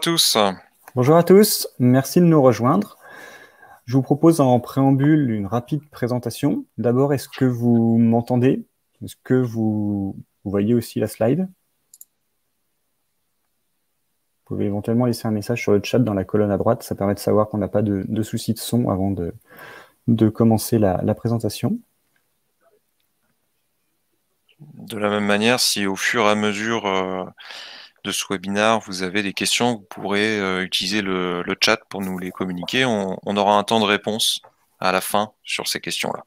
tous. Bonjour à tous, merci de nous rejoindre. Je vous propose en préambule une rapide présentation. D'abord, est-ce que vous m'entendez? Est-ce que vous voyez aussi la slide? Vous pouvez éventuellement laisser un message sur le chat dans la colonne à droite, ça permet de savoir qu'on n'a pas de soucis de son avant de commencer la présentation. De la même manière, si au fur et à mesure de ce webinaire, vous avez des questions, vous pourrez utiliser le chat pour nous les communiquer. On aura un temps de réponse à la fin sur ces questions-là.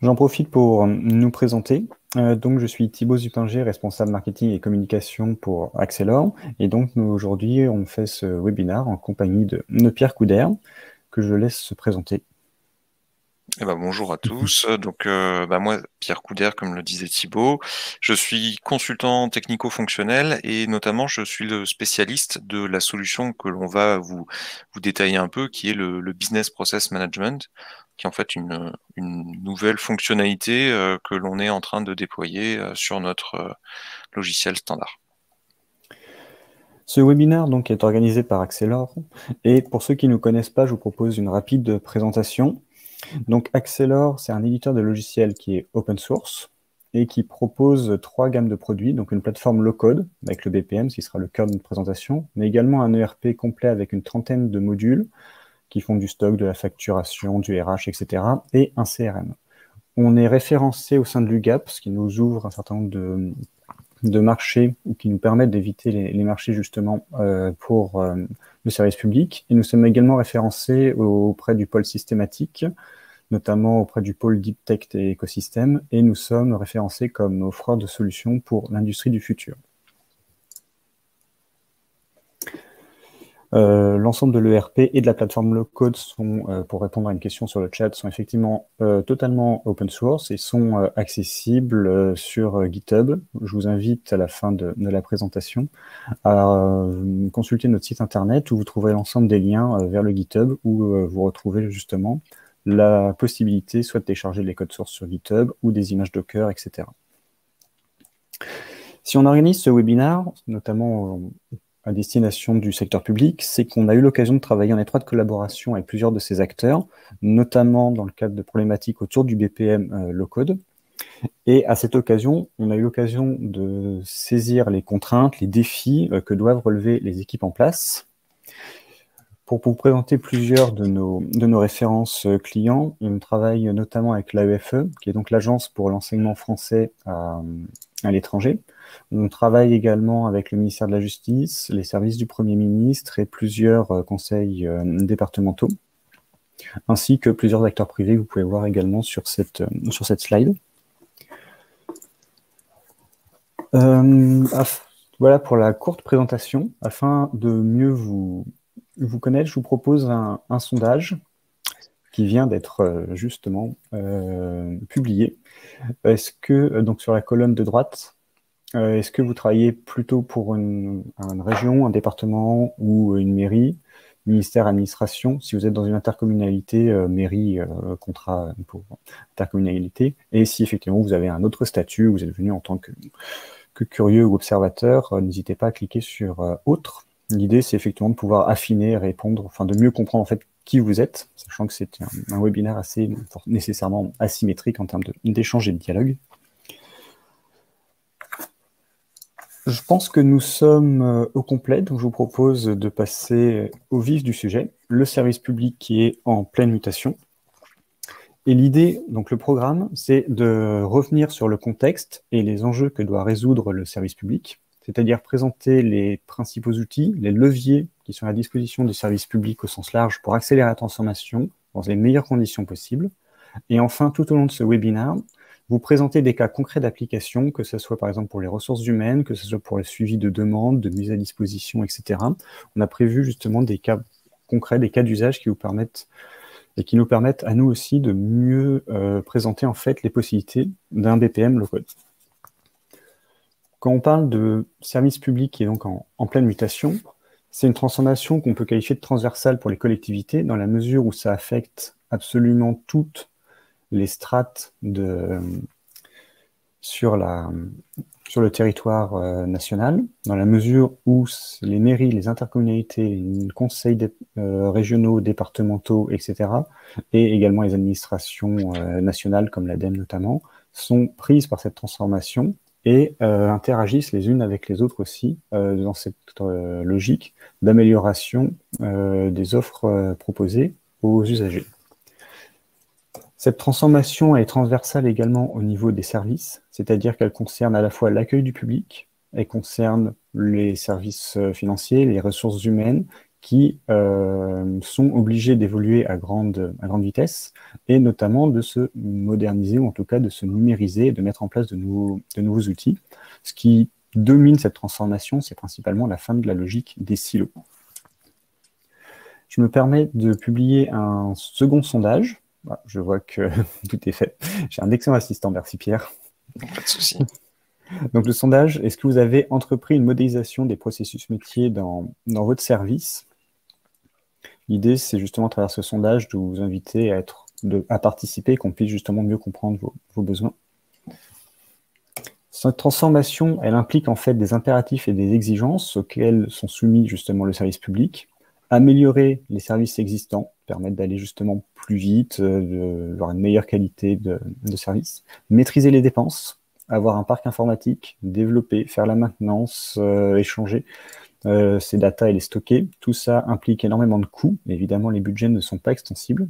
J'en profite pour nous présenter. Donc, je suis Thibaut Zupinger, responsable marketing et communication pour Accelor. Et donc, nous, aujourd'hui, on fait ce webinaire en compagnie de Pierre Coudert, que je laisse se présenter. Eh ben, bonjour à tous. Donc, moi, Pierre Coudert, comme le disait Thibaut, je suis consultant technico-fonctionnel et notamment, je suis le spécialiste de la solution que l'on va vous détailler un peu, qui est le Business Process Management, qui est en fait une nouvelle fonctionnalité que l'on est en train de déployer sur notre logiciel standard. Ce webinaire donc, est organisé par Accelor. Et pour ceux qui ne nous connaissent pas, je vous propose une rapide présentation. Donc, Accelor, c'est un éditeur de logiciels qui est open source et qui propose 3 gammes de produits, donc une plateforme low-code avec le BPM, ce qui sera le cœur de notre présentation, mais également un ERP complet avec une trentaine de modules qui font du stock, de la facturation, du RH, etc., et un CRM. On est référencé au sein de l'UGAP, ce qui nous ouvre un certain nombre de marchés qui nous permettent d'éviter les marchés justement pour le service public. Et nous sommes également référencés auprès du pôle systématique, notamment auprès du pôle Deep Tech et écosystème, et nous sommes référencés comme offreurs de solutions pour l'industrie du futur. L'ensemble de l'ERP et de la plateforme low-code sont, pour répondre à une question sur le chat, sont effectivement totalement open source et sont accessibles sur GitHub. Je vous invite à la fin de la présentation à consulter notre site internet où vous trouverez l'ensemble des liens vers le GitHub où vous retrouvez justement la possibilité soit de télécharger les codes sources sur GitHub ou des images Docker, etc. Si on organise ce webinaire, notamment à destination du secteur public, c'est qu'on a eu l'occasion de travailler en étroite collaboration avec plusieurs de ces acteurs, notamment dans le cadre de problématiques autour du BPM low-code. Et à cette occasion, on a eu l'occasion de saisir les contraintes, les défis que doivent relever les équipes en place. Pour vous présenter plusieurs de nos références clients, on travaille notamment avec l'AEFE, qui est donc l'Agence pour l'enseignement français à l'étranger. On travaille également avec le ministère de la Justice, les services du Premier ministre et plusieurs conseils départementaux, ainsi que plusieurs acteurs privés que vous pouvez voir également sur cette slide. Voilà pour la courte présentation. Afin de mieux vous connaître, je vous propose un sondage qui vient d'être justement publié. Est-ce que, donc sur la colonne de droite, est-ce que vous travaillez plutôt pour une région, un département ou une mairie, ministère, administration, si vous êtes dans une intercommunalité, mairie, contrat pour intercommunalité, et si effectivement vous avez un autre statut, vous êtes venu en tant que curieux ou observateur, n'hésitez pas à cliquer sur autre. L'idée, c'est effectivement de pouvoir affiner, répondre, enfin de mieux comprendre en fait qui vous êtes, sachant que c'est un webinaire assez nécessairement asymétrique en termes d'échange et de dialogue. Je pense que nous sommes au complet, donc je vous propose de passer au vif du sujet, le service public qui est en pleine mutation. Et l'idée, donc le programme, c'est de revenir sur le contexte et les enjeux que doit résoudre le service public, c'est-à-dire présenter les principaux outils, les leviers qui sont à la disposition du service public au sens large pour accélérer la transformation dans les meilleures conditions possibles. Et enfin, tout au long de ce webinaire, vous présenter des cas concrets d'application, que ce soit par exemple pour les ressources humaines, que ce soit pour le suivi de demandes, de mise à disposition, etc. On a prévu justement des cas concrets, des cas d'usage qui vous permettent et qui nous permettent à nous aussi de mieux présenter en fait les possibilités d'un BPM low-code. Quand on parle de service public qui est donc en pleine mutation, c'est une transformation qu'on peut qualifier de transversale pour les collectivités dans la mesure où ça affecte absolument toutes les strates sur le territoire national, dans la mesure où les mairies, les intercommunalités, les conseils régionaux, départementaux, etc., et également les administrations nationales, comme l'ADEME notamment, sont prises par cette transformation et interagissent les unes avec les autres aussi dans cette logique d'amélioration des offres proposées aux usagers. Cette transformation est transversale également au niveau des services, c'est-à-dire qu'elle concerne à la fois l'accueil du public, elle concerne les services financiers, les ressources humaines, qui sont obligés d'évoluer à grande vitesse, et notamment de se moderniser, ou en tout cas de se numériser, et de mettre en place de nouveaux outils. Ce qui domine cette transformation, c'est principalement la fin de la logique des silos. Je me permets de publier un second sondage. Je vois que tout est fait. J'ai un excellent assistant, merci Pierre. Pas de souci. Donc le sondage, est-ce que vous avez entrepris une modélisation des processus métiers dans votre service? L'idée, c'est justement à travers ce sondage de vous inviter à participer, qu'on puisse justement mieux comprendre vos besoins. Cette transformation, elle implique en fait des impératifs et des exigences auxquels sont soumis justement le service public. Améliorer les services existants, permettre d'aller justement plus vite, d'avoir une meilleure qualité de service. Maîtriser les dépenses, avoir un parc informatique, développer, faire la maintenance, échanger ces data et les stocker. Tout ça implique énormément de coûts. Évidemment, les budgets ne sont pas extensibles.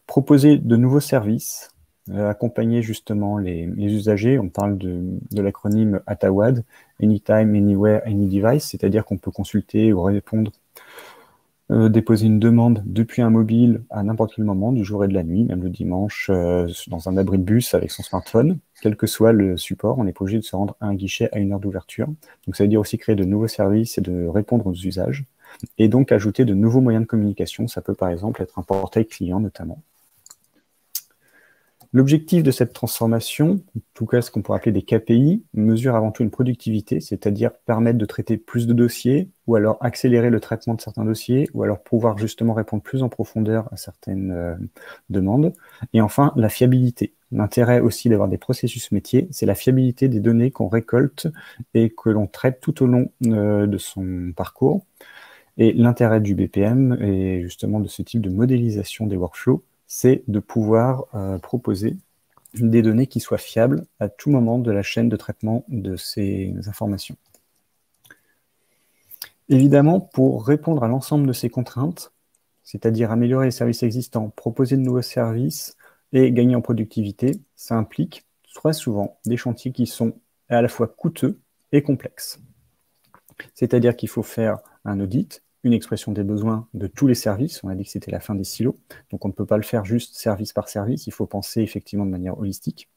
Proposer de nouveaux services, accompagner justement les usagers. On parle de l'acronyme ATAWAD, Anytime, Anywhere, Any Device, c'est-à-dire qu'on peut consulter ou répondre, déposer une demande depuis un mobile à n'importe quel moment, du jour et de la nuit, même le dimanche, dans un abri de bus avec son smartphone, quel que soit le support. On n'est pas obligé de se rendre à un guichet à une heure d'ouverture. Donc ça veut dire aussi créer de nouveaux services et de répondre aux usages. Et donc ajouter de nouveaux moyens de communication. Ça peut par exemple être un portail client notamment. L'objectif de cette transformation, en tout cas ce qu'on pourrait appeler des KPI, mesure avant tout une productivité, c'est-à-dire permettre de traiter plus de dossiers, ou alors accélérer le traitement de certains dossiers, ou alors pouvoir justement répondre plus en profondeur à certaines demandes. Et enfin, la fiabilité. L'intérêt aussi d'avoir des processus métiers, c'est la fiabilité des données qu'on récolte et que l'on traite tout au long de son parcours. Et l'intérêt du BPM et justement de ce type de modélisation des workflows, c'est de pouvoir proposer des données qui soient fiables à tout moment de la chaîne de traitement de ces informations. Évidemment, pour répondre à l'ensemble de ces contraintes, c'est-à-dire améliorer les services existants, proposer de nouveaux services et gagner en productivité, ça implique très souvent des chantiers qui sont à la fois coûteux et complexes. C'est-à-dire qu'il faut faire un audit, une expression des besoins de tous les services. On a dit que c'était la fin des silos, donc on ne peut pas le faire juste service par service, il faut penser effectivement de manière holistique.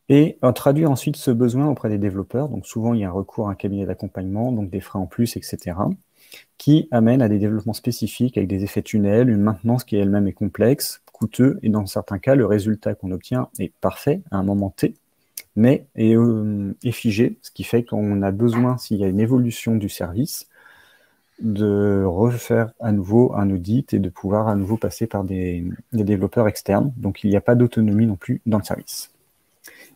Et traduire ensuite ce besoin auprès des développeurs. Donc souvent, il y a un recours à un cabinet d'accompagnement, donc des frais en plus, etc., qui amène à des développements spécifiques avec des effets tunnels, une maintenance qui elle-même est complexe, coûteux, et dans certains cas, le résultat qu'on obtient est parfait à un moment T, mais est figé, ce qui fait qu'on a besoin, s'il y a une évolution du service, de refaire à nouveau un audit et de pouvoir à nouveau passer par des développeurs externes. Donc il n'y a pas d'autonomie non plus dans le service.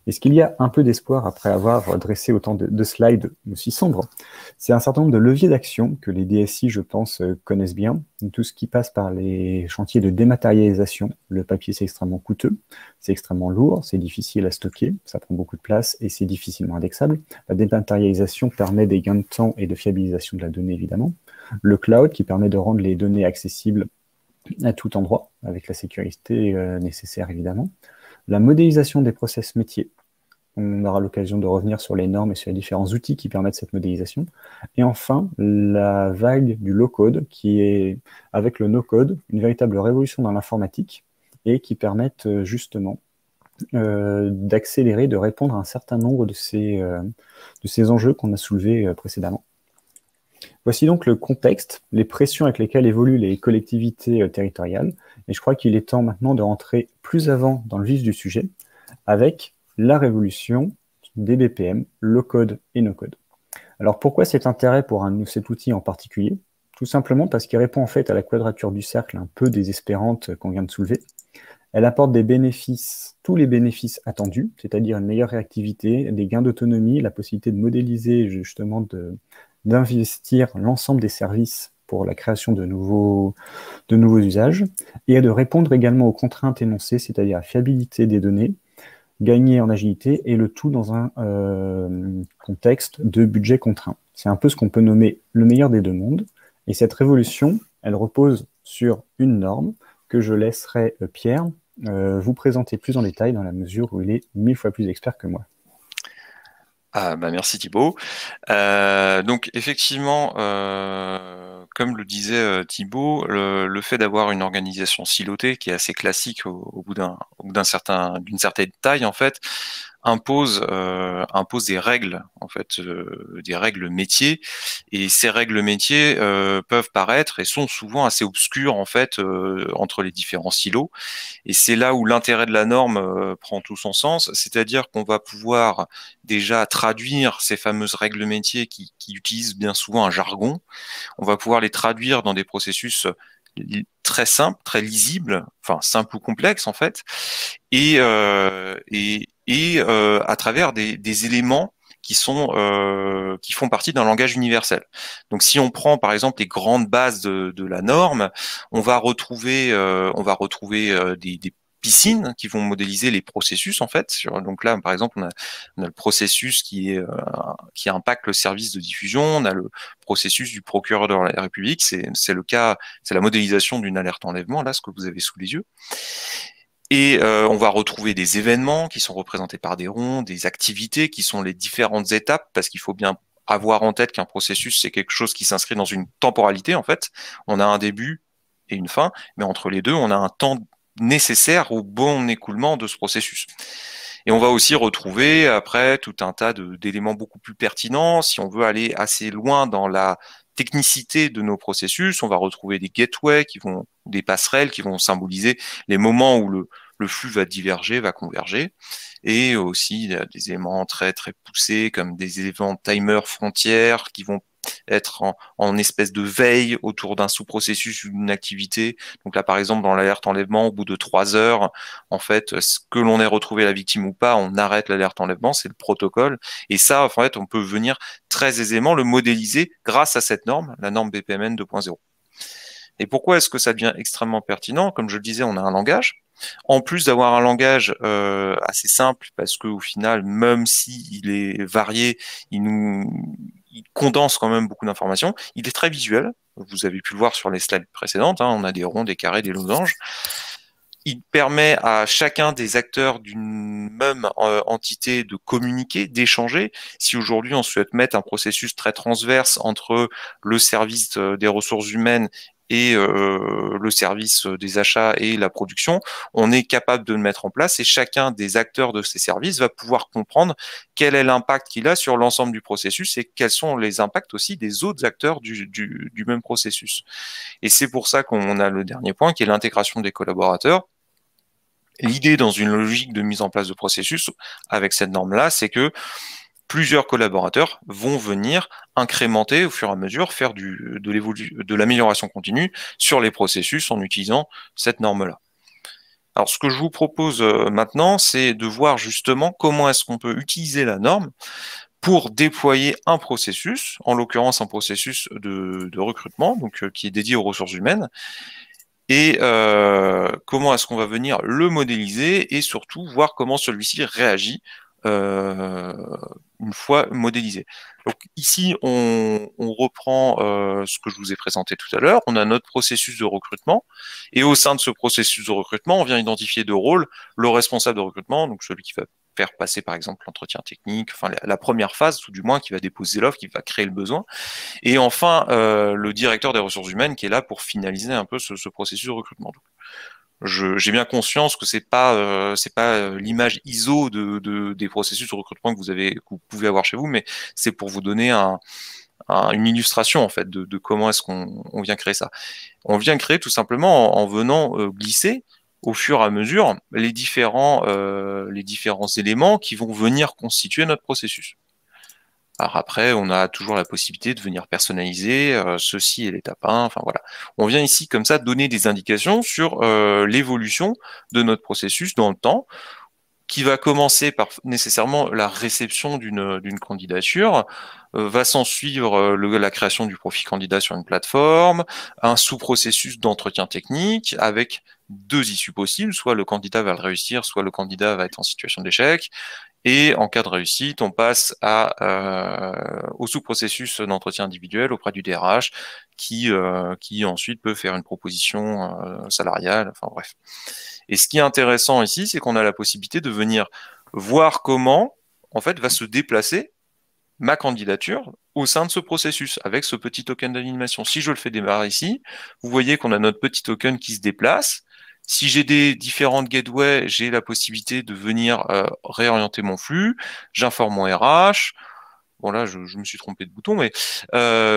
Est-ce qu'il y a un peu d'espoir après avoir dressé autant de slides aussi sombres? C'est un certain nombre de leviers d'action que les DSI, je pense, connaissent bien. Tout ce qui passe par les chantiers de dématérialisation. Le papier, c'est extrêmement coûteux, c'est extrêmement lourd, c'est difficile à stocker, ça prend beaucoup de place et c'est difficilement indexable. La dématérialisation permet des gains de temps et de fiabilisation de la donnée, évidemment. Le cloud qui permet de rendre les données accessibles à tout endroit, avec la sécurité nécessaire, évidemment. La modélisation des process métiers. On aura l'occasion de revenir sur les normes et sur les différents outils qui permettent cette modélisation. Et enfin, la vague du low-code, qui est, avec le no-code, une véritable révolution dans l'informatique et qui permettent justement d'accélérer, de répondre à un certain nombre de ces enjeux qu'on a soulevés précédemment. Voici donc le contexte, les pressions avec lesquelles évoluent les collectivités territoriales. Et je crois qu'il est temps maintenant de rentrer plus avant dans le vif du sujet avec la révolution des BPM, low-code et no-code. Alors pourquoi cet intérêt pour cet outil en particulier? Tout simplement parce qu'il répond en fait à la quadrature du cercle un peu désespérante qu'on vient de soulever. Elle apporte des bénéfices, tous les bénéfices attendus, c'est-à-dire une meilleure réactivité, des gains d'autonomie, la possibilité de modéliser, justement d'investir l'ensemble des services pour la création de nouveaux usages, et de répondre également aux contraintes énoncées, c'est-à-dire la fiabilité des données, gagner en agilité, et le tout dans un contexte de budget contraint. C'est un peu ce qu'on peut nommer le meilleur des deux mondes, et cette révolution, elle repose sur une norme que je laisserai Pierre vous présenter plus en détail dans la mesure où il est 1000 fois plus expert que moi. Ah, bah merci Thibaut. Donc effectivement, comme le disait Thibaut, le fait d'avoir une organisation silotée qui est assez classique au bout d'une certaine taille en fait, impose des règles en fait, des règles métiers, et ces règles métiers peuvent paraître et sont souvent assez obscures en fait entre les différents silos. Et c'est là où l'intérêt de la norme prend tout son sens, c'est-à-dire qu'on va pouvoir déjà traduire ces fameuses règles métiers qui utilisent bien souvent un jargon. On va pouvoir les traduire dans des processus très simples, très lisibles, enfin simples ou complexes en fait, et à travers des éléments qui font partie d'un langage universel. Donc, si on prend par exemple les grandes bases de la norme, on va retrouver des piscines qui vont modéliser les processus en fait. Donc là, par exemple, on a le processus qui impacte le service de diffusion, on a le processus du procureur de la République. C'est le cas, c'est la modélisation d'une alerte enlèvement là, ce que vous avez sous les yeux. Et on va retrouver des événements qui sont représentés par des ronds, des activités qui sont les différentes étapes, parce qu'il faut bien avoir en tête qu'un processus, c'est quelque chose qui s'inscrit dans une temporalité, en fait. On a un début et une fin, mais entre les deux, on a un temps nécessaire au bon écoulement de ce processus. Et on va aussi retrouver après tout un tas d'éléments beaucoup plus pertinents. Si on veut aller assez loin dans la technicité de nos processus, on va retrouver des gateways des passerelles qui vont symboliser les moments où le flux va diverger, va converger, et aussi des éléments très très poussés comme des éléments timer frontières qui vont être en espèce de veille autour d'un sous-processus ou d'une activité. Donc là, par exemple, dans l'alerte enlèvement, au bout de 3 heures, en fait, que l'on ait retrouvé la victime ou pas, on arrête l'alerte enlèvement, c'est le protocole. Et ça, en fait, on peut venir très aisément le modéliser grâce à cette norme, la norme BPMN 2.0. Et pourquoi est-ce que ça devient extrêmement pertinent? Comme je le disais, on a un langage. En plus d'avoir un langage assez simple, parce qu'au final, même s'il est varié, il condense quand même beaucoup d'informations. Il est très visuel. Vous avez pu le voir sur les slides précédentes. On a des ronds, des carrés, des losanges. Il permet à chacun des acteurs d'une même entité de communiquer, d'échanger. Si aujourd'hui on souhaite mettre un processus très transverse entre le service des ressources humaines et le service des achats et la production, on est capable de le mettre en place, et chacun des acteurs de ces services va pouvoir comprendre quel est l'impact qu'il a sur l'ensemble du processus et quels sont les impacts aussi des autres acteurs du même processus. Et c'est pour ça qu'on a le dernier point qui est l'intégration des collaborateurs. L'idée dans une logique de mise en place de processus avec cette norme-là, c'est que plusieurs collaborateurs vont venir incrémenter au fur et à mesure, faire de l'amélioration continue sur les processus en utilisant cette norme-là. Alors, ce que je vous propose maintenant, c'est de voir justement comment est-ce qu'on peut utiliser la norme pour déployer un processus, en l'occurrence un processus de recrutement, donc qui est dédié aux ressources humaines, et comment est-ce qu'on va venir le modéliser et surtout voir comment celui-ci réagit une fois modélisé. Donc ici, on reprend ce que je vous ai présenté tout à l'heure. On a notre processus de recrutement, et au sein de ce processus de recrutement, on vient identifier deux rôles: le responsable de recrutement, donc celui qui va faire passer par exemple l'entretien technique, enfin la première phase tout du moins, qui va déposer l'offre, qui va créer le besoin, et enfin le directeur des ressources humaines qui est là pour finaliser un peu ce processus de recrutement. J'ai bien conscience que c'est pas l'image ISO des processus de recrutement que vous pouvez avoir chez vous, mais c'est pour vous donner une illustration en fait de comment est-ce qu'on vient créer ça. On vient créer tout simplement en venant glisser au fur et à mesure les différents éléments qui vont venir constituer notre processus. Alors après, on a toujours la possibilité de venir personnaliser ceci est l'étape 1, enfin voilà. On vient ici comme ça donner des indications sur l'évolution de notre processus dans le temps, qui va commencer par nécessairement la réception d'une candidature, va s'en suivre la création du profil candidat sur une plateforme, un sous-processus d'entretien technique avec 2 issues possibles, soit le candidat va le réussir, soit le candidat va être en situation d'échec. Et en cas de réussite, on passe au sous-processus d'entretien individuel auprès du DRH qui ensuite peut faire une proposition salariale, enfin bref. Et ce qui est intéressant ici, c'est qu'on a la possibilité de venir voir comment en fait va se déplacer ma candidature au sein de ce processus avec ce petit token d'animation. Si je le fais démarrer ici, vous voyez qu'on a notre petit token qui se déplace. Si j'ai des différentes gateways, j'ai la possibilité de venir réorienter mon flux. J'informe mon RH. Bon là, je me suis trompé de bouton, mais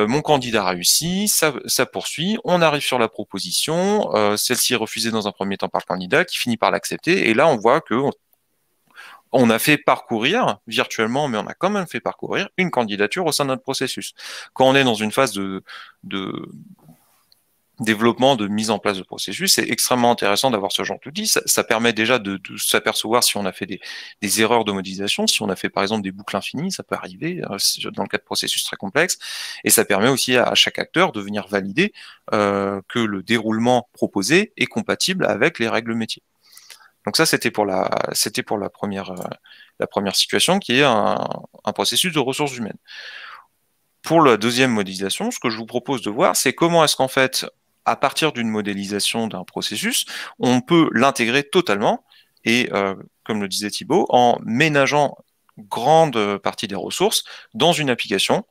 mon candidat réussit, ça poursuit. On arrive sur la proposition. Celle-ci est refusée dans un premier temps par le candidat, qui finit par l'accepter. Et là, on voit que on a fait parcourir virtuellement, mais on a quand même fait parcourir une candidature au sein de notre processus. Quand on est dans une phase de développement, de mise en place de processus, c'est extrêmement intéressant d'avoir ce genre d'outils. Ça permet déjà de s'apercevoir si on a fait des erreurs de modélisation, si on a fait par exemple des boucles infinies, ça peut arriver dans le cas de processus très complexes, et ça permet aussi à chaque acteur de venir valider que le déroulement proposé est compatible avec les règles métiers. Donc ça, c'était pour la première situation qui est un processus de ressources humaines. Pour la deuxième modélisation, ce que je vous propose de voir, c'est comment est-ce qu'en fait, à partir d'une modélisation d'un processus, on peut l'intégrer totalement et, comme le disait Thibaut, en ménageant grande partie des ressources dans une application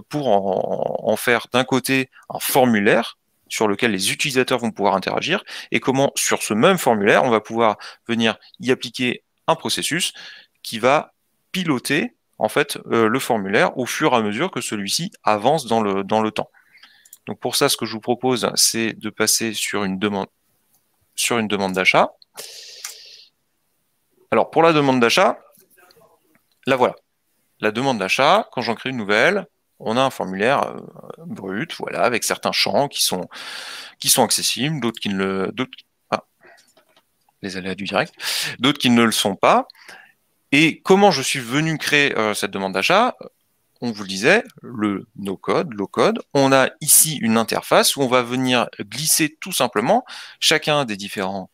pour en faire d'un côté un formulaire sur lequel les utilisateurs vont pouvoir interagir et comment sur ce même formulaire, on va pouvoir venir y appliquer un processus qui va piloter en fait le formulaire au fur et à mesure que celui-ci avance dans le temps. Donc pour ça, ce que je vous propose, c'est de passer sur une demande d'achat. Alors pour la demande d'achat, là voilà. La demande d'achat, quand j'en crée une nouvelle, on a un formulaire brut, voilà, avec certains champs qui sont accessibles, d'autres qui ne le, les aléas du direct, d'autres qui ne le sont pas. Et comment je suis venu créer cette demande d'achat? On vous le disait, le no-code, low-code. On a ici une interface où on va venir glisser tout simplement chacun des différents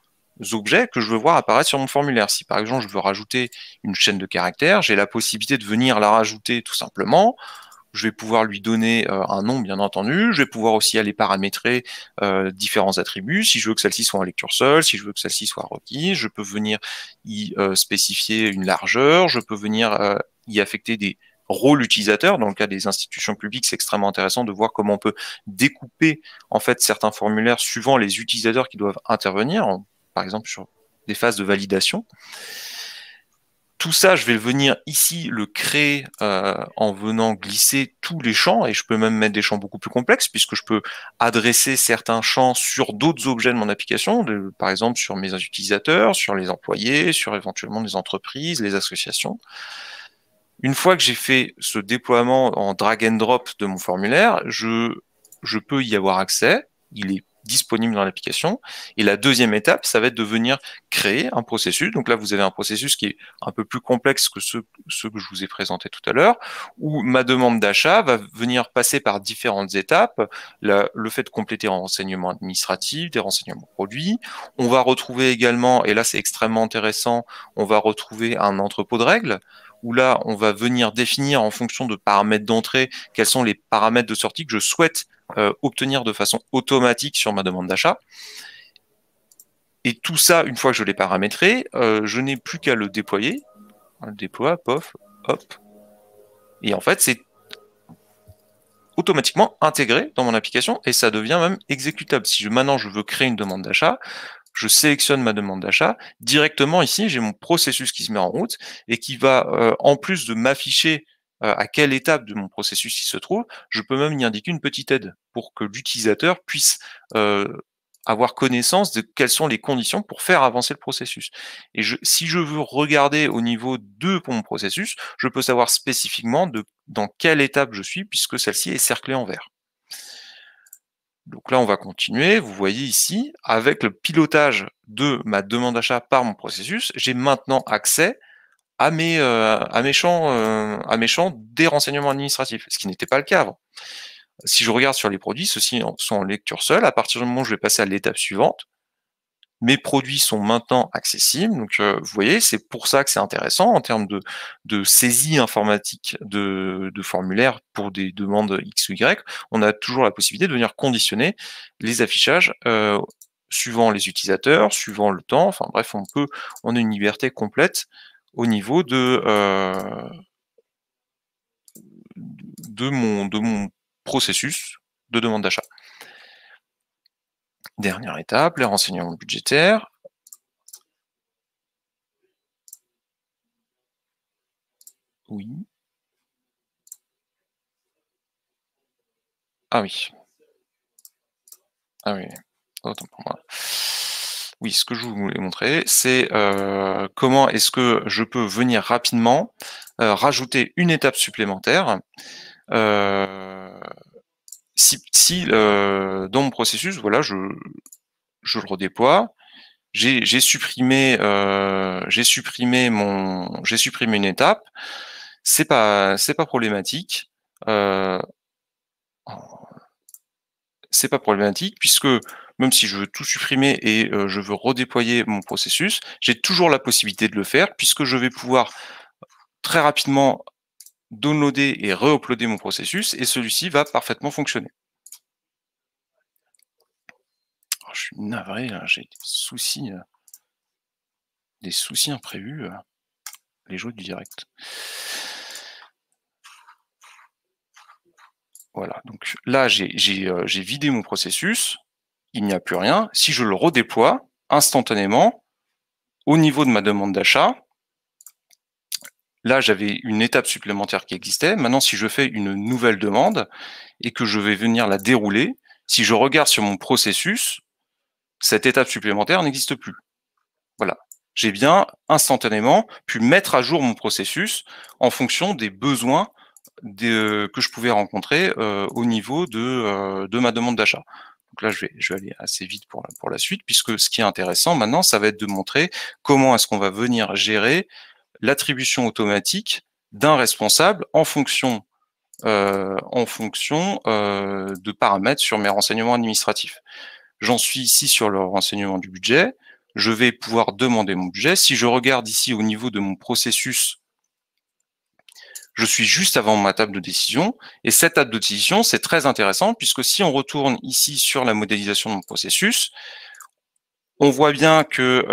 objets que je veux voir apparaître sur mon formulaire. Si par exemple je veux rajouter une chaîne de caractères, j'ai la possibilité de venir la rajouter tout simplement. Je vais pouvoir lui donner un nom, bien entendu. Je vais pouvoir aussi aller paramétrer différents attributs. Si je veux que celle-ci soit en lecture seule, si je veux que celle-ci soit requise, je peux venir y spécifier une largeur. Je peux venir y affecter des rôles utilisateurs. Dans le cas des institutions publiques, c'est extrêmement intéressant de voir comment on peut découper en fait certains formulaires suivant les utilisateurs qui doivent intervenir, par exemple sur des phases de validation. Tout ça, je vais venir ici le créer en venant glisser tous les champs, et je peux même mettre des champs beaucoup plus complexes, puisque je peux adresser certains champs sur d'autres objets de mon application, par exemple sur mes utilisateurs, sur les employés, sur éventuellement les entreprises, les associations. Une fois que j'ai fait ce déploiement en drag and drop de mon formulaire, je peux y avoir accès, il est disponible dans l'application. Et la deuxième étape, ça va être de venir créer un processus. Donc là, vous avez un processus qui est un peu plus complexe que ceux que je vous ai présentés tout à l'heure, où ma demande d'achat va venir passer par différentes étapes. Le fait de compléter un renseignement administratif, des renseignements produits. On va retrouver également, et là c'est extrêmement intéressant, on va retrouver un entrepôt de règles, où là, on va venir définir en fonction de paramètres d'entrée quels sont les paramètres de sortie que je souhaite obtenir de façon automatique sur ma demande d'achat. Et tout ça, une fois que je l'ai paramétré, je n'ai plus qu'à le déployer. On le déploie, pof, hop. Et en fait, c'est automatiquement intégré dans mon application et ça devient même exécutable. Si maintenant je veux créer une demande d'achat, je sélectionne ma demande d'achat. Directement ici, j'ai mon processus qui se met en route et qui va, en plus de m'afficher à quelle étape de mon processus il se trouve, je peux même y indiquer une petite aide pour que l'utilisateur puisse avoir connaissance de quelles sont les conditions pour faire avancer le processus. Et si je veux regarder au niveau de mon processus, je peux savoir spécifiquement dans quelle étape je suis, puisque celle-ci est cerclée en vert. Donc là, on va continuer. Vous voyez ici, avec le pilotage de ma demande d'achat par mon processus, j'ai maintenant accès à mes champs des renseignements administratifs, ce qui n'était pas le cas avant. Si je regarde sur les produits, ceux-ci sont en lecture seule. À partir du moment où je vais passer à l'étape suivante, mes produits sont maintenant accessibles. Donc, vous voyez, c'est pour ça que c'est intéressant en termes de saisie informatique de formulaires pour des demandes X ou Y. On a toujours la possibilité de venir conditionner les affichages suivant les utilisateurs, suivant le temps. Enfin bref, on a une liberté complète au niveau de mon processus de demande d'achat. Dernière étape, les renseignements budgétaires. Oui. Ah oui. Ah oui. Autant pour moi. Oui, ce que je voulais montrer, c'est comment est-ce que je peux venir rapidement rajouter une étape supplémentaire si dans mon processus, voilà, je le redéploie. J'ai supprimé une étape. C'est pas problématique. C'est pas problématique puisque même si je veux tout supprimer et je veux redéployer mon processus, j'ai toujours la possibilité de le faire puisque je vais pouvoir très rapidement downloader et re-uploader mon processus et celui-ci va parfaitement fonctionner. Alors, je suis navré, j'ai des soucis imprévus, les jeux du direct. Voilà, donc là j'ai vidé mon processus, il n'y a plus rien. Si je le redéploie instantanément, au niveau de ma demande d'achat, là j'avais une étape supplémentaire qui existait. Maintenant, si je fais une nouvelle demande et que je vais venir la dérouler, si je regarde sur mon processus, cette étape supplémentaire n'existe plus. Voilà. J'ai bien instantanément pu mettre à jour mon processus en fonction des besoins que je pouvais rencontrer au niveau de ma demande d'achat. Donc là, je vais aller assez vite pour la suite, puisque ce qui est intéressant maintenant, ça va être de montrer comment est-ce qu'on va venir gérer l'attribution automatique d'un responsable en fonction de paramètres sur mes renseignements administratifs. J'en suis ici sur le renseignement du budget. Je vais pouvoir demander mon budget. Si je regarde ici au niveau de mon processus, je suis juste avant ma table de décision. Et cette table de décision, c'est très intéressant puisque si on retourne ici sur la modélisation de mon processus, on voit bien que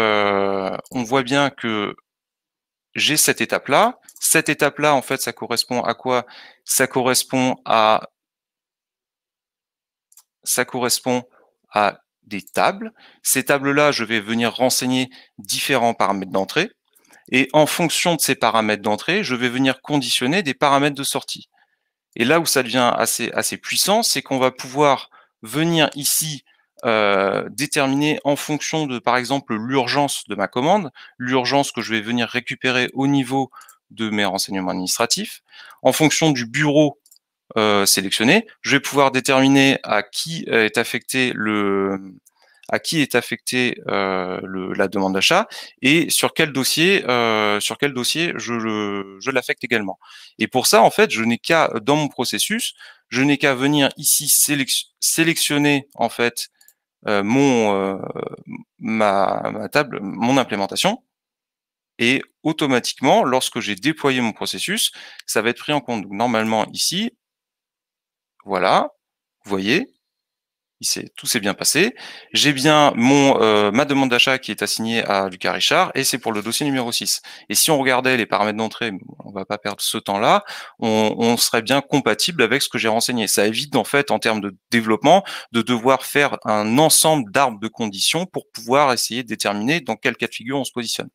j'ai cette étape-là. Cette étape-là, en fait, ça correspond à quoi? Ça correspond à des tables. Ces tables-là, je vais venir renseigner différents paramètres d'entrée. Et en fonction de ces paramètres d'entrée, je vais venir conditionner des paramètres de sortie. Et là où ça devient assez puissant, c'est qu'on va pouvoir venir ici déterminer en fonction de, par exemple, l'urgence de ma commande, l'urgence que je vais venir récupérer au niveau de mes renseignements administratifs, en fonction du bureau sélectionné, je vais pouvoir déterminer à qui est affecté la demande d'achat et sur quel dossier je l'affecte également. Et pour ça, en fait, dans mon processus, je n'ai qu'à venir ici sélectionner en fait ma table, mon implémentation, et automatiquement, lorsque j'ai déployé mon processus, ça va être pris en compte. Donc, normalement, ici, voilà, vous voyez, tout s'est bien passé. J'ai bien ma demande d'achat qui est assignée à Lucas Richard et c'est pour le dossier numéro 6. Et si on regardait les paramètres d'entrée, on va pas perdre ce temps-là, on serait bien compatible avec ce que j'ai renseigné. Ça évite en fait en termes de développement de devoir faire un ensemble d'arbres de conditions pour pouvoir essayer de déterminer dans quel cas de figure on se positionne.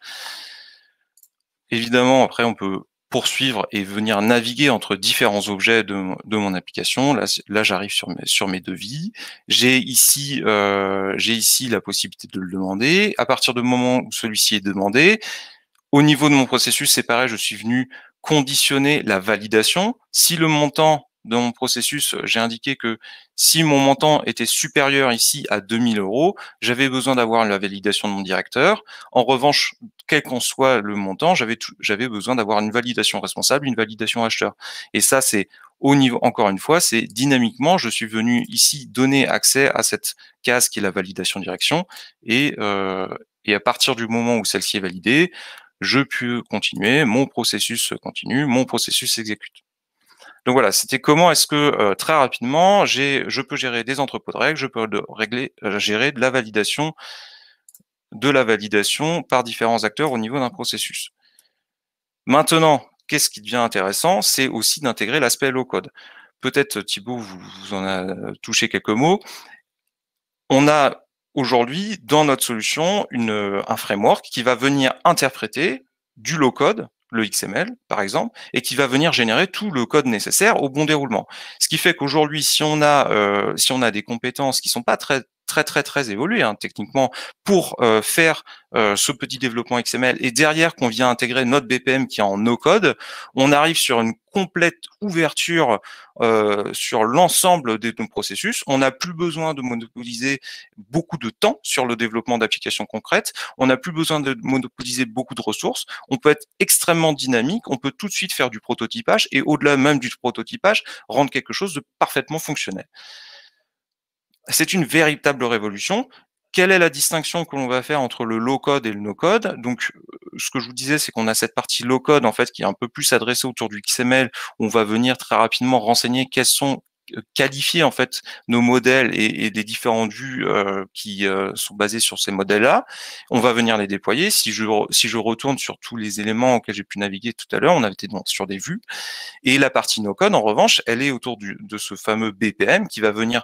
Évidemment, après on peut poursuivre et venir naviguer entre différents objets de mon application. Là j'arrive sur mes devis. J'ai ici la possibilité de le demander. À partir du moment où celui-ci est demandé, au niveau de mon processus, c'est pareil, je suis venu conditionner la validation. Si le montant de mon processus, j'ai indiqué que si mon montant était supérieur ici à 2000 €, j'avais besoin d'avoir la validation de mon directeur. En revanche, quel qu'en soit le montant, j'avais besoin d'avoir une validation responsable, une validation acheteur. Et ça, c'est au niveau, encore une fois, c'est dynamiquement, je suis venu ici donner accès à cette case qui est la validation direction. Et à partir du moment où celle-ci est validée, je peux continuer, mon processus continue, mon processus s'exécute. Donc voilà, c'était comment est-ce que très rapidement, je peux gérer des entrepôts de règles, je peux gérer de la validation par différents acteurs au niveau d'un processus. Maintenant, qu'est-ce qui devient intéressant? C'est aussi d'intégrer l'aspect low-code. Peut-être Thibaut vous en a touché quelques mots. On a aujourd'hui dans notre solution un framework qui va venir interpréter du low-code, le XML par exemple, et qui va venir générer tout le code nécessaire au bon déroulement. Ce qui fait qu'aujourd'hui, si on a des compétences qui sont pas très évoluées techniquement pour faire ce petit développement XML, et derrière qu'on vient intégrer notre BPM qui est en no-code, on arrive sur une complète ouverture sur l'ensemble de nos processus. On n'a plus besoin de monopoliser beaucoup de temps sur le développement d'applications concrètes. On n'a plus besoin de monopoliser beaucoup de ressources. On peut être extrêmement dynamique. On peut tout de suite faire du prototypage et au-delà même du prototypage, rendre quelque chose de parfaitement fonctionnel. C'est une véritable révolution. Quelle est la distinction que l'on va faire entre le low-code et le no-code? Donc, ce que je vous disais, c'est qu'on a cette partie low-code en fait qui est un peu plus adressée autour du XML. Où on va venir très rapidement renseigner quels sont qualifier en fait nos modèles et des différentes vues qui sont basées sur ces modèles-là. On va venir les déployer. Si je retourne sur tous les éléments auxquels j'ai pu naviguer tout à l'heure, on avait été donc sur des vues. Et la partie no-code, en revanche, elle est autour de ce fameux BPM qui va venir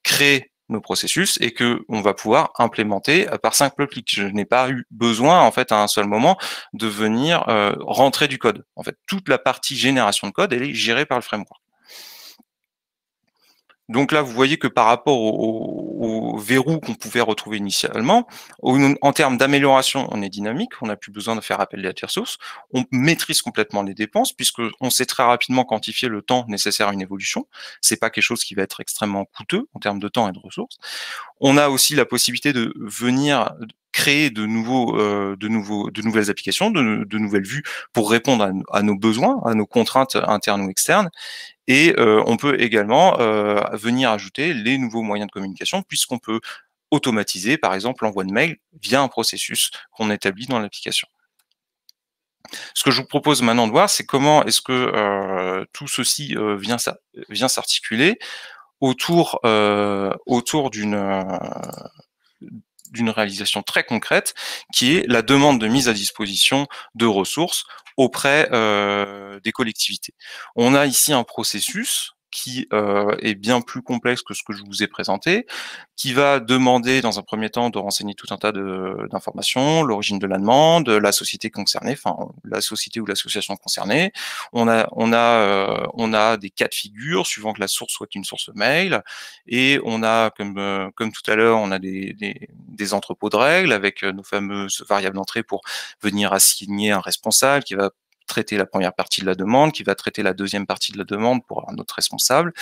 créer nos processus et que on va pouvoir implémenter par simple clic. Je n'ai pas eu besoin en fait à un seul moment de venir rentrer du code. En fait, toute la partie génération de code, elle est gérée par le framework. Donc là, vous voyez que par rapport au verrou qu'on pouvait retrouver initialement, en termes d'amélioration, on est dynamique, on n'a plus besoin de faire appel à la tier source, on maîtrise complètement les dépenses puisqu'on sait très rapidement quantifier le temps nécessaire à une évolution. C'est pas quelque chose qui va être extrêmement coûteux en termes de temps et de ressources. On a aussi la possibilité de venir créer de nouvelles applications, de nouvelles vues pour répondre à nos besoins, à nos contraintes internes ou externes. Et on peut également venir ajouter les nouveaux moyens de communication puisqu'on peut automatiser, par exemple, l'envoi de mail via un processus qu'on établit dans l'application. Ce que je vous propose maintenant de voir, c'est comment est-ce que tout ceci vient s'articuler autour d'une réalisation très concrète qui est la demande de mise à disposition de ressources auprès des collectivités. On a ici un processus qui est bien plus complexe que ce que je vous ai présenté, qui va demander dans un premier temps de renseigner tout un tas d'informations, l'origine de la demande, la société concernée, enfin la société ou l'association concernée. On a des cas de figure suivant que la source soit une source mail, et on a comme tout à l'heure, on a des entrepôts de règles avec nos fameuses variables d'entrée pour venir assigner un responsable qui va traiter la première partie de la demande, qui va traiter la deuxième partie de la demande pour un autre responsable.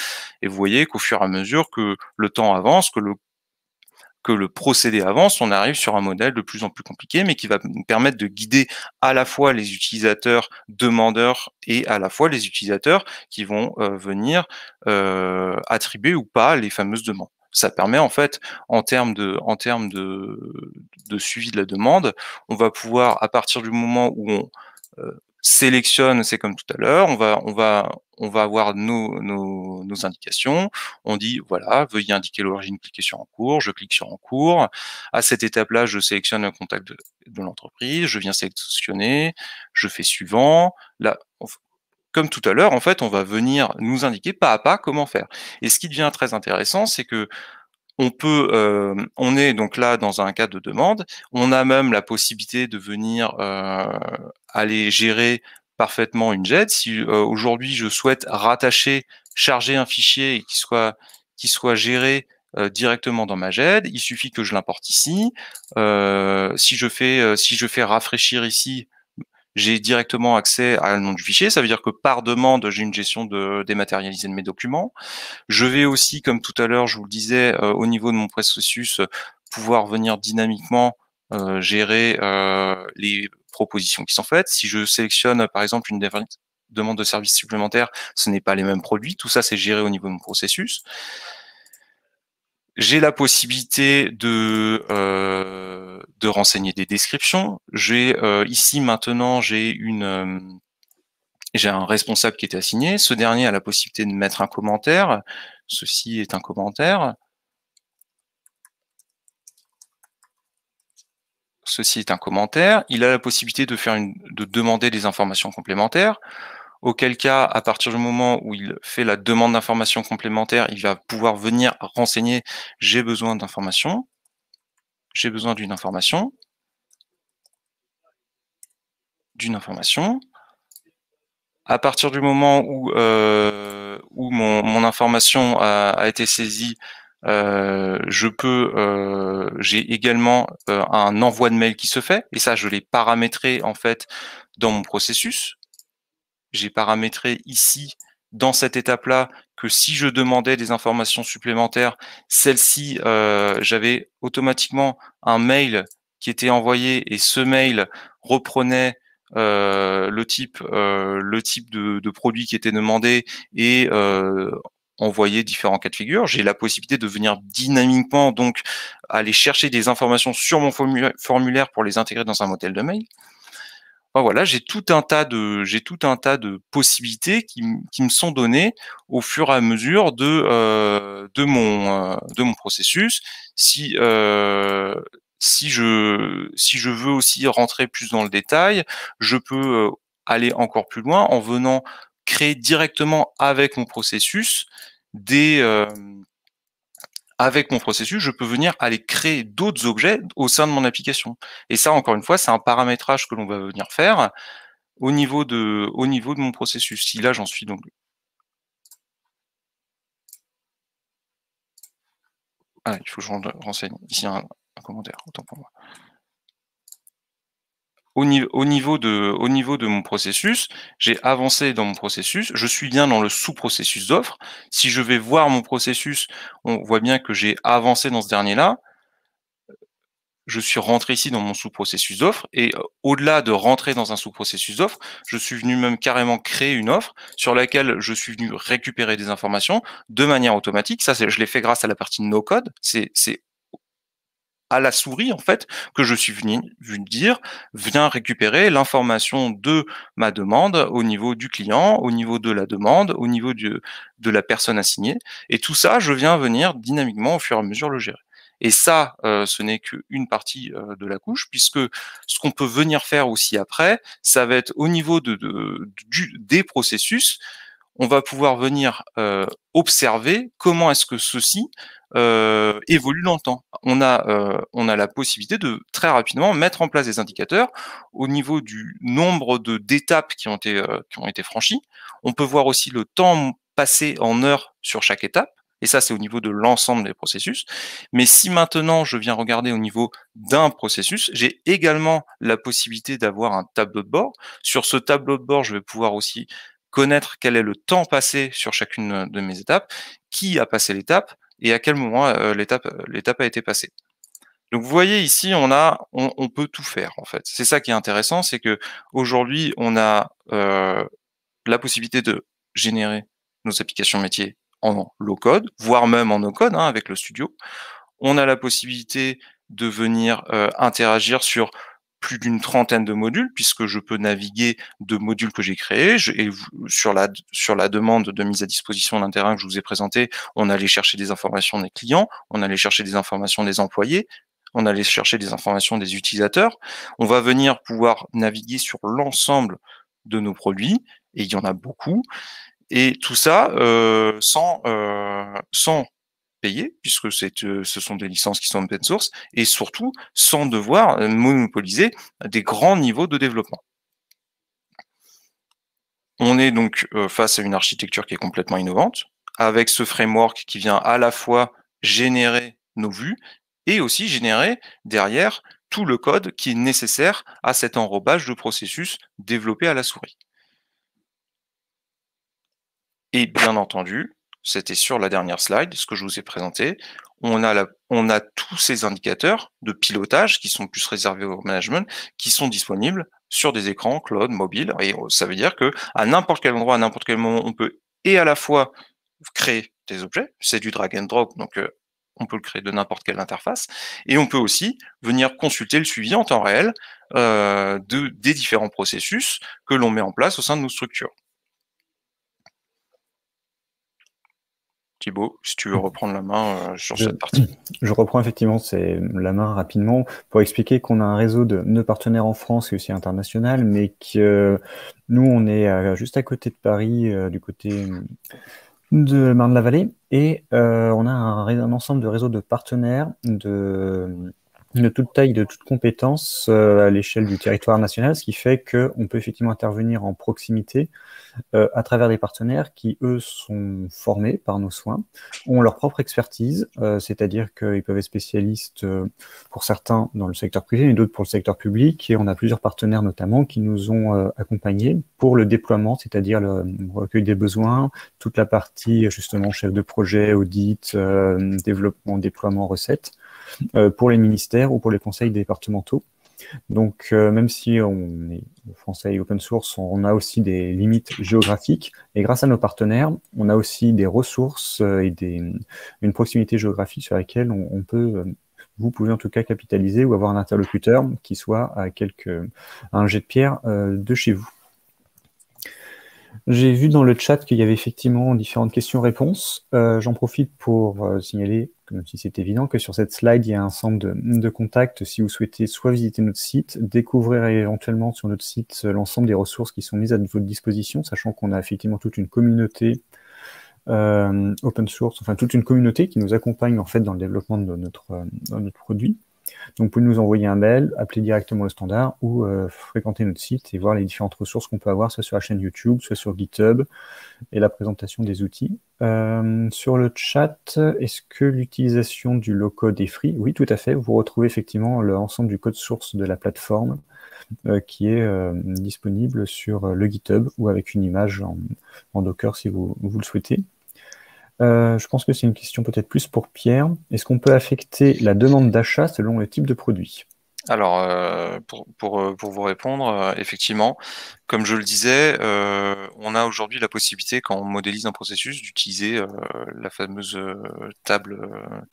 Et vous voyez qu'au fur et à mesure que le temps avance, que le procédé avance, on arrive sur un modèle de plus en plus compliqué, mais qui va nous permettre de guider à la fois les utilisateurs demandeurs et à la fois les utilisateurs qui vont venir attribuer ou pas les fameuses demandes. Ça permet en fait, en termes de suivi de la demande, on va pouvoir, à partir du moment où on sélectionne, c'est comme tout à l'heure, on va avoir nos indications. On dit voilà, veuillez indiquer l'origine, cliquez sur en cours, je clique sur en cours. À cette étape-là, je sélectionne un contact de l'entreprise, je viens sélectionner, je fais suivant. Là, comme tout à l'heure, en fait, on va venir nous indiquer pas à pas comment faire. Et ce qui devient très intéressant, c'est que on est donc là dans un cas de demande. On a même la possibilité de venir aller gérer parfaitement une GED. Si aujourd'hui je souhaite charger un fichier et qu'il soit géré directement dans ma GED, il suffit que je l'importe ici. Si je fais rafraîchir ici, j'ai directement accès à le nom du fichier. Ça veut dire que par demande, j'ai une gestion dématérialisée de mes documents. Je vais aussi, comme tout à l'heure, je vous le disais, au niveau de mon processus, pouvoir venir dynamiquement gérer les propositions qui sont faites. Si je sélectionne, par exemple, une demande de service supplémentaire, ce n'est pas les mêmes produits. Tout ça, c'est géré au niveau de mon processus. J'ai la possibilité de renseigner des descriptions. Ici maintenant, j'ai un responsable qui était assigné. Ce dernier a la possibilité de mettre un commentaire. Ceci est un commentaire. Ceci est un commentaire. Il a la possibilité de demander des informations complémentaires. Auquel cas, à partir du moment où il fait la demande d'informations complémentaires, il va pouvoir venir renseigner « j'ai besoin d'informations »,« j'ai besoin d'une information », À partir du moment où mon information a été saisie, j'ai également un envoi de mail qui se fait, et ça je l'ai paramétré en fait dans mon processus. J'ai paramétré ici dans cette étape-là que si je demandais des informations supplémentaires, celle-ci, j'avais automatiquement un mail qui était envoyé et ce mail reprenait le type de produit qui était demandé et envoyer différents cas de figure. J'ai la possibilité de venir dynamiquement donc aller chercher des informations sur mon formulaire pour les intégrer dans un modèle de mail. Enfin, voilà, j'ai tout un tas de possibilités qui me sont données au fur et à mesure de mon processus. Si je veux aussi rentrer plus dans le détail, je peux aller encore plus loin en venant créer directement avec mon processus je peux venir aller créer d'autres objets au sein de mon application. Et ça, encore une fois, c'est un paramétrage que l'on va venir faire au niveau de mon processus. Si là, j'en suis donc... Ah, il faut que je renseigne ici un commentaire, autant pour moi. Au niveau de mon processus, j'ai avancé dans mon processus, je suis bien dans le sous-processus d'offre. Si je vais voir mon processus, on voit bien que j'ai avancé dans ce dernier-là. Je suis rentré ici dans mon sous-processus d'offre et au-delà de rentrer dans un sous-processus d'offre, je suis venu même carrément créer une offre sur laquelle je suis venu récupérer des informations de manière automatique. Ça, je l'ai fait grâce à la partie no-code. C'est à la souris, en fait, que je suis venu dire, viens récupérer l'information de ma demande au niveau du client, au niveau de la demande, au niveau de la personne assignée. Et tout ça, je viens venir dynamiquement au fur et à mesure le gérer. Et ça, ce n'est qu'une partie de la couche, puisque ce qu'on peut venir faire aussi après, ça va être au niveau des processus, on va pouvoir venir observer comment est-ce que ceci évolue dans le temps. On a la possibilité de très rapidement mettre en place des indicateurs au niveau du nombre d'étapes qui ont été franchies. On peut voir aussi le temps passé en heures sur chaque étape. Et ça, c'est au niveau de l'ensemble des processus. Mais si maintenant, je viens regarder au niveau d'un processus, j'ai également la possibilité d'avoir un tableau de bord. Sur ce tableau de bord, je vais pouvoir aussi connaître quel est le temps passé sur chacune de mes étapes, qui a passé l'étape et à quel moment l'étape a été passée. Donc vous voyez ici, on peut tout faire en fait. C'est ça qui est intéressant, c'est que aujourd'hui on a la possibilité de générer nos applications métiers en low-code, voire même en no-code avec le studio. On a la possibilité de venir interagir sur plus d'une trentaine de modules, puisque je peux naviguer de modules que j'ai créés. Et sur la demande de mise à disposition d'un terrain que je vous ai présenté, on allait chercher des informations des clients, on allait chercher des informations des employés, on allait chercher des informations des utilisateurs. On va venir pouvoir naviguer sur l'ensemble de nos produits, et il y en a beaucoup. Et tout ça sans payer, puisque ce sont des licences qui sont open source, et surtout sans devoir monopoliser des grands niveaux de développement. On est donc face à une architecture qui est complètement innovante, avec ce framework qui vient à la fois générer nos vues et aussi générer derrière tout le code qui est nécessaire à cet enrobage de processus développé à la souris. Et bien entendu, c'était sur la dernière slide, ce que je vous ai présenté, on a tous ces indicateurs de pilotage qui sont plus réservés au management, qui sont disponibles sur des écrans cloud, mobile, et ça veut dire que à n'importe quel endroit, à n'importe quel moment, on peut et à la fois créer des objets, c'est du drag and drop, donc on peut le créer de n'importe quelle interface, et on peut aussi venir consulter le suivi en temps réel des différents processus que l'on met en place au sein de nos structures. Thibaut, si tu veux reprendre la main sur cette partie. Je reprends effectivement la main rapidement pour expliquer qu'on a un réseau de partenaires en France et aussi international, mais que nous, on est juste à côté de Paris, du côté de Marne-la-Vallée, et on a un ensemble de réseaux de partenaires de toute taille, de toute compétence à l'échelle du territoire national, ce qui fait qu'on peut effectivement intervenir en proximité à travers des partenaires qui, eux, sont formés par nos soins, ont leur propre expertise, c'est-à-dire qu'ils peuvent être spécialistes pour certains dans le secteur privé et d'autres pour le secteur public, et on a plusieurs partenaires notamment qui nous ont accompagnés pour le déploiement, c'est-à-dire le recueil des besoins, toute la partie justement chef de projet, audit, développement, déploiement, recettes, pour les ministères ou pour les conseils départementaux. Donc, même si on est français et open source, on a aussi des limites géographiques. Et grâce à nos partenaires, on a aussi des ressources et une proximité géographique sur laquelle on peut, vous pouvez en tout cas capitaliser ou avoir un interlocuteur qui soit à un jet de pierre de chez vous. J'ai vu dans le chat qu'il y avait effectivement différentes questions-réponses. J'en profite pour signaler, comme si c'est évident, que sur cette slide, il y a un ensemble de contacts si vous souhaitez soit visiter notre site, découvrir éventuellement sur notre site l'ensemble des ressources qui sont mises à votre disposition, sachant qu'on a effectivement toute une communauté open source, enfin toute une communauté qui nous accompagne en fait dans le développement de notre produit. Donc, vous pouvez nous envoyer un mail, appeler directement le standard ou fréquenter notre site et voir les différentes ressources qu'on peut avoir, soit sur la chaîne YouTube, soit sur GitHub, et la présentation des outils. Sur le chat, est-ce que l'utilisation du low-code est free? Oui, tout à fait. Vous retrouvez effectivement l'ensemble du code source de la plateforme qui est disponible sur le GitHub ou avec une image en Docker si vous le souhaitez. Je pense que c'est une question peut-être plus pour Pierre. Est-ce qu'on peut affecter la demande d'achat selon le type de produit? Alors, pour vous répondre, effectivement, comme je le disais, on a aujourd'hui la possibilité, quand on modélise un processus, d'utiliser la fameuse table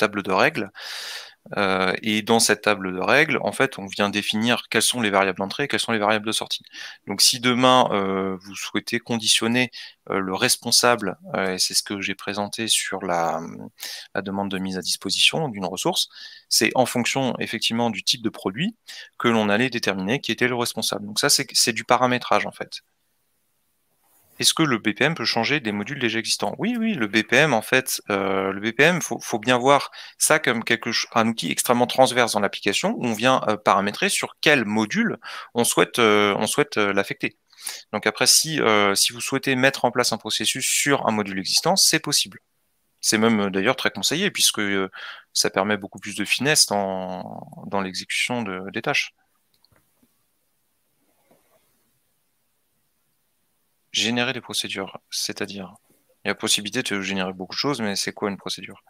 de règles. Et dans cette table de règles, en fait, on vient définir quelles sont les variables d'entrée et quelles sont les variables de sortie. Donc, si demain, vous souhaitez conditionner le responsable, et c'est ce que j'ai présenté sur la demande de mise à disposition d'une ressource, c'est en fonction, effectivement, du type de produit que l'on allait déterminer qui était le responsable. Donc ça, c'est du paramétrage, en fait. Est-ce que le BPM peut changer des modules déjà existants? Oui, le BPM, en fait, faut bien voir ça comme un outil extrêmement transverse dans l'application où on vient paramétrer sur quel module on souhaite l'affecter. Donc après, si vous souhaitez mettre en place un processus sur un module existant, c'est possible. C'est même d'ailleurs très conseillé puisque ça permet beaucoup plus de finesse dans l'exécution des tâches. Générer des procédures, c'est-à-dire, il y a possibilité de générer beaucoup de choses, mais c'est quoi une procédure?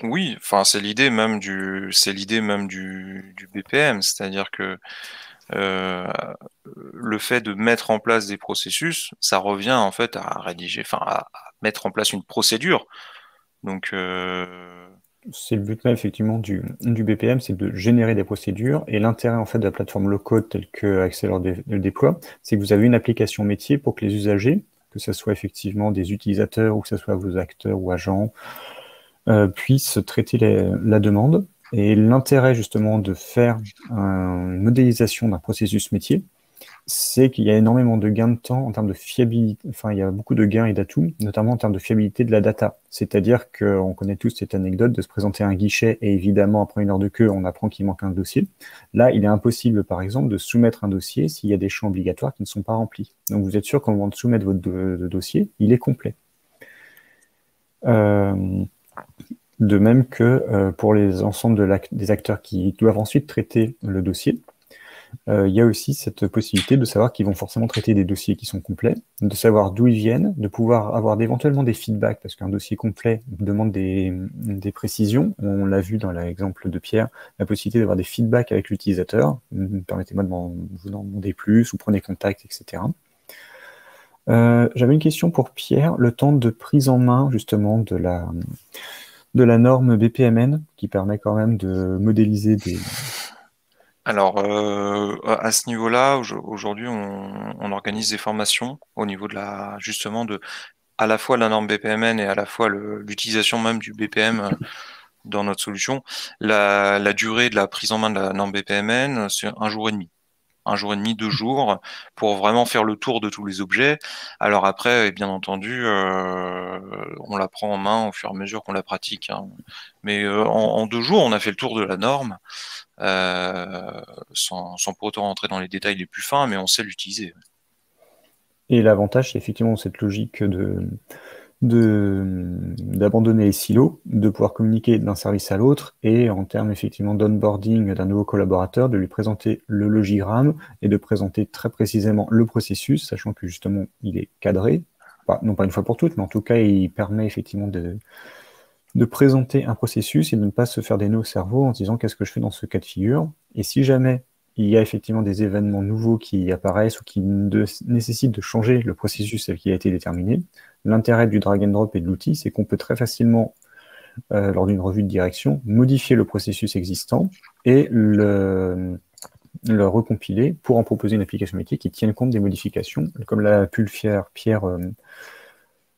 Oui, enfin c'est l'idée même du BPM, c'est-à-dire que le fait de mettre en place des processus, ça revient en fait à mettre en place une procédure. Donc c'est le but même effectivement du BPM, c'est de générer des procédures, et l'intérêt en fait de la plateforme low-code telle que Accelor le déploie, c'est que vous avez une application métier pour que les usagers, que ce soit effectivement des utilisateurs ou que ce soit vos acteurs ou agents, puissent traiter la demande Et l'intérêt justement de faire une modélisation d'un processus métier, c'est qu'il y a énormément de gains de temps en termes de fiabilité, enfin il y a beaucoup de gains et d'atouts, notamment en termes de fiabilité de la data. C'est-à-dire qu'on connaît tous cette anecdote de se présenter à un guichet et évidemment après une heure de queue, on apprend qu'il manque un dossier. Là, il est impossible par exemple de soumettre un dossier s'il y a des champs obligatoires qui ne sont pas remplis. Donc vous êtes sûr qu'au moment de soumettre votre dossier, il est complet. De même que pour les ensembles des acteurs qui doivent ensuite traiter le dossier, il y a aussi cette possibilité de savoir qu'ils vont forcément traiter des dossiers qui sont complets, de savoir d'où ils viennent, de pouvoir avoir éventuellement des feedbacks, parce qu'un dossier complet demande des précisions. On l'a vu dans l'exemple de Pierre, la possibilité d'avoir des feedbacks avec l'utilisateur. Permettez-moi de vous en demander plus, ou prenez contact, etc. J'avais une question pour Pierre, le temps de prise en main justement de la norme BPMN, qui permet quand même de modéliser des... Alors, à ce niveau-là, aujourd'hui, on organise des formations au niveau de justement à la fois la norme BPMN et à la fois l'utilisation même du BPM dans notre solution. La durée de la prise en main de la norme BPMN, c'est 1 jour et demi. 1 jour et demi, 2 jours, pour vraiment faire le tour de tous les objets. Alors après, bien entendu, on la prend en main au fur et à mesure qu'on la pratique, hein. Mais en 2 jours, on a fait le tour de la norme, sans pour autant rentrer dans les détails les plus fins, mais on sait l'utiliser. Et l'avantage, c'est effectivement cette logique d'abandonner les silos, de pouvoir communiquer d'un service à l'autre, et en termes effectivement d'onboarding d'un nouveau collaborateur, de lui présenter le logigramme et de présenter très précisément le processus, sachant que justement il est cadré, non pas une fois pour toutes, mais en tout cas il permet effectivement de présenter un processus et de ne pas se faire des nœuds au cerveau en se disant qu'est-ce que je fais dans ce cas de figure. Et si jamais il y a effectivement des événements nouveaux qui apparaissent ou qui nécessitent de changer le processus tel qu'il a été déterminé, l'intérêt du drag and drop et de l'outil, c'est qu'on peut très facilement, lors d'une revue de direction, modifier le processus existant et le recompiler pour en proposer une application métier qui tienne compte des modifications, comme l'a pu le faire Pierre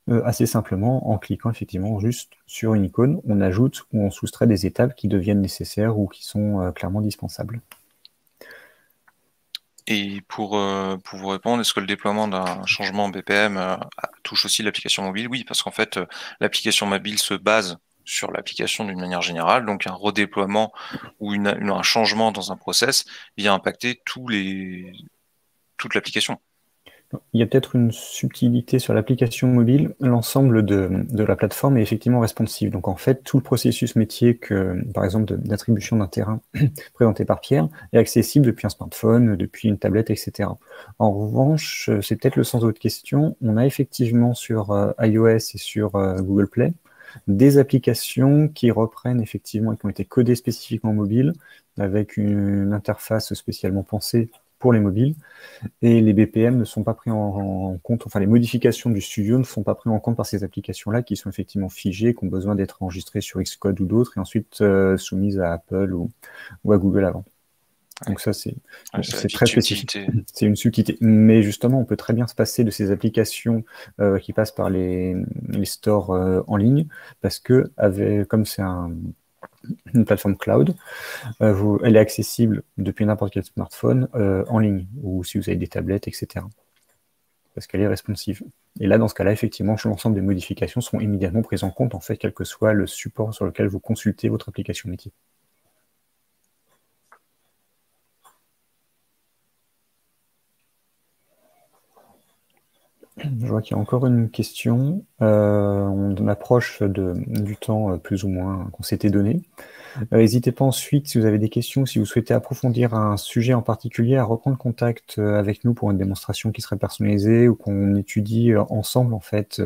assez simplement en cliquant effectivement juste sur une icône, on ajoute ou on soustrait des étapes qui deviennent nécessaires ou qui sont clairement dispensables. Et pour vous répondre, est-ce que le déploiement d'un changement BPM touche aussi l'application mobile? Oui, parce qu'en fait, l'application mobile se base sur l'application d'une manière générale, donc un redéploiement ou un changement dans un process vient impacter toute l'application. Il y a peut-être une subtilité sur l'application mobile. L'ensemble de la plateforme est effectivement responsive. Donc en fait, tout le processus métier, par exemple d'attribution d'un terrain présenté par Pierre, est accessible depuis un smartphone, depuis une tablette, etc. En revanche, c'est peut-être le sens de votre question, on a effectivement sur iOS et sur Google Play des applications qui reprennent effectivement et qui ont été codées spécifiquement mobile, avec une interface spécialement pensée pour les mobiles. Et les BPM ne sont pas pris en compte, enfin les modifications du studio ne sont pas prises en compte par ces applications-là qui sont effectivement figées, qui ont besoin d'être enregistrées sur Xcode ou d'autres et ensuite soumises à Apple ou à Google avant. Donc ça, c'est très spécifique. C'est une subtilité. Mais justement, on peut très bien se passer de ces applications qui passent par les stores en ligne parce que, comme c'est une plateforme cloud, elle est accessible depuis n'importe quel smartphone en ligne, ou si vous avez des tablettes, etc. Parce qu'elle est responsive. Et là, dans ce cas-là, effectivement, l'ensemble des modifications seront immédiatement prises en compte, en fait, quel que soit le support sur lequel vous consultez votre application métier. Je vois qu'il y a encore une question. On approche du temps plus ou moins qu'on s'était donné. N'hésitez pas ensuite, si vous avez des questions, si vous souhaitez approfondir un sujet en particulier, à reprendre contact avec nous pour une démonstration qui serait personnalisée ou qu'on étudie ensemble en fait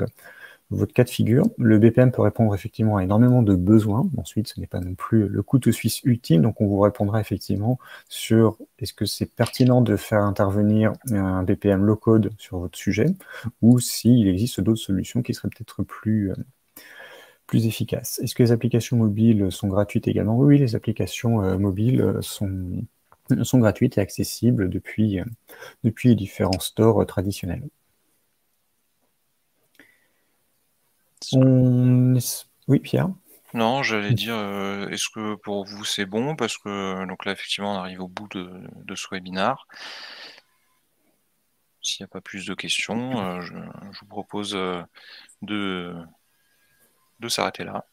votre cas de figure. Le BPM peut répondre effectivement à énormément de besoins. Ensuite, ce n'est pas non plus le couteau suisse ultime, donc on vous répondra effectivement sur est-ce que c'est pertinent de faire intervenir un BPM low-code sur votre sujet ou s'il existe d'autres solutions qui seraient peut-être plus efficaces. Est-ce que les applications mobiles sont gratuites également? Oui, les applications mobiles sont gratuites et accessibles depuis les différents stores traditionnels. Oui, Pierre? Non, j'allais dire, est-ce que pour vous c'est bon? Parce que donc là, effectivement, on arrive au bout de ce webinaire. S'il n'y a pas plus de questions, je vous propose de, de s'arrêter là.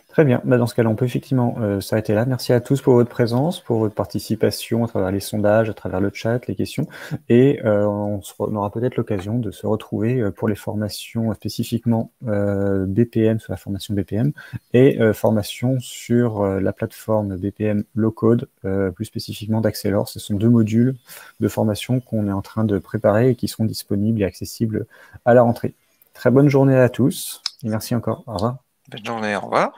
Très bien, bah, dans ce cas-là, on peut effectivement s'arrêter là. Merci à tous pour votre présence, pour votre participation à travers les sondages, à travers le chat, les questions. Et on aura peut-être l'occasion de se retrouver pour les formations spécifiquement BPM, sur la formation BPM, et formation sur la plateforme BPM Low Code, plus spécifiquement d'Axelor. Ce sont 2 modules de formation qu'on est en train de préparer et qui seront disponibles et accessibles à la rentrée. Très bonne journée à tous, et merci encore. Au revoir. Bonne journée, au revoir.